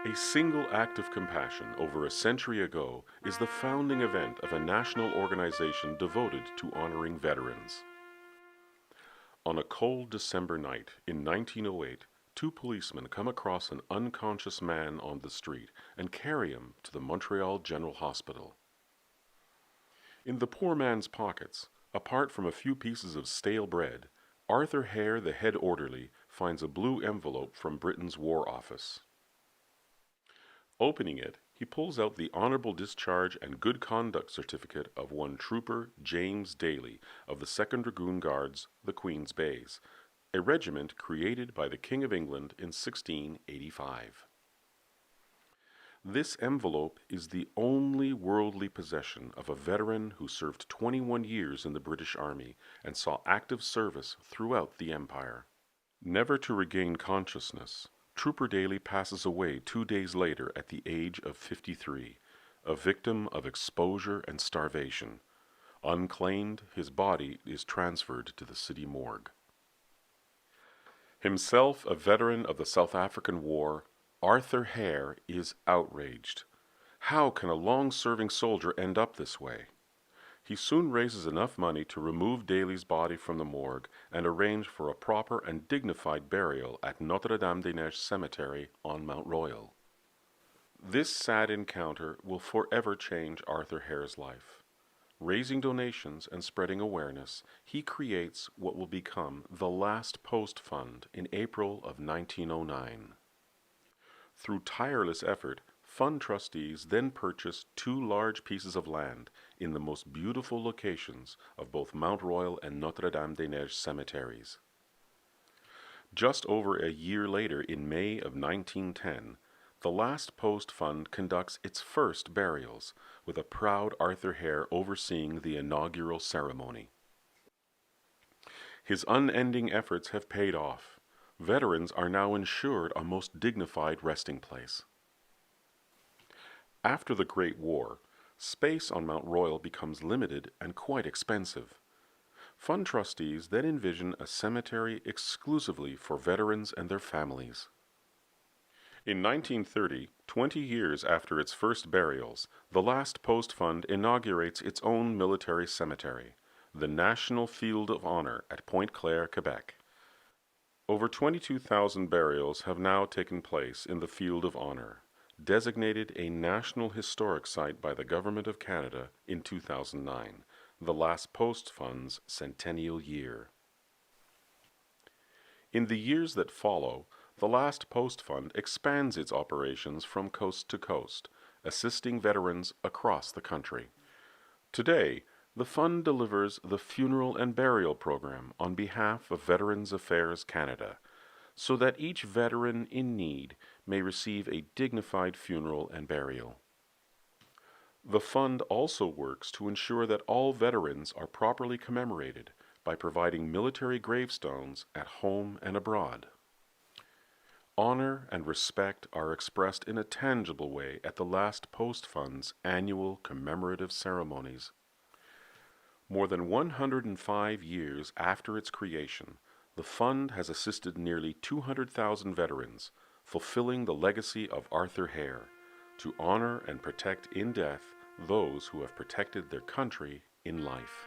A single act of compassion over a century ago is the founding event of a national organization devoted to honoring veterans. On a cold December night in 1908, two policemen come across an unconscious man on the street and carry him to the Montreal General Hospital. In the poor man's pockets, apart from a few pieces of stale bread, Arthur Hare, the head orderly, finds a blue envelope from Britain's War Office. Opening it, he pulls out the honorable discharge and good conduct certificate of one Trooper James Daly of the 2nd Dragoon Guards, the Queen's Bays, a regiment created by the King of England in 1685. This envelope is the only worldly possession of a veteran who served 21 years in the British Army and saw active service throughout the Empire. Never to regain consciousness, Trooper Daly passes away 2 days later at the age of 53, a victim of exposure and starvation. Unclaimed, his body is transferred to the city morgue. Himself a veteran of the South African War, Arthur Hare is outraged. How can a long-serving soldier end up this way? He soon raises enough money to remove Daly's body from the morgue and arrange for a proper and dignified burial at Notre-Dame-des-Neiges Cemetery on Mount Royal. This sad encounter will forever change Arthur Hare's life. Raising donations and spreading awareness, he creates what will become the Last Post Fund in April of 1909. Through tireless effort, fund trustees then purchased 2 large pieces of land in the most beautiful locations of both Mount Royal and Notre-Dame-des-Neiges cemeteries. Just over a year later, in May of 1910, the Last Post Fund conducts its first burials, with a proud Arthur Hare overseeing the inaugural ceremony. His unending efforts have paid off. Veterans are now ensured a most dignified resting place. After the Great War, space on Mount Royal becomes limited and quite expensive. Fund trustees then envision a cemetery exclusively for veterans and their families. In 1930, 20 years after its first burials, the Last Post Fund inaugurates its own military cemetery, the National Field of Honor at Pointe-Claire, Quebec. Over 22,000 burials have now taken place in the Field of Honor, designated a National Historic Site by the Government of Canada in 2009, the Last Post Fund's centennial year. In the years that follow, the Last Post Fund expands its operations from coast to coast, assisting veterans across the country. Today, the fund delivers the funeral and burial program on behalf of Veterans Affairs Canada, so that each veteran in need may receive a dignified funeral and burial. The fund also works to ensure that all veterans are properly commemorated by providing military gravestones at home and abroad. Honor and respect are expressed in a tangible way at the Last Post Fund's annual commemorative ceremonies. More than 105 years after its creation, the fund has assisted nearly 200,000 veterans, fulfilling the legacy of Arthur Hare, to honor and protect in death those who have protected their country in life.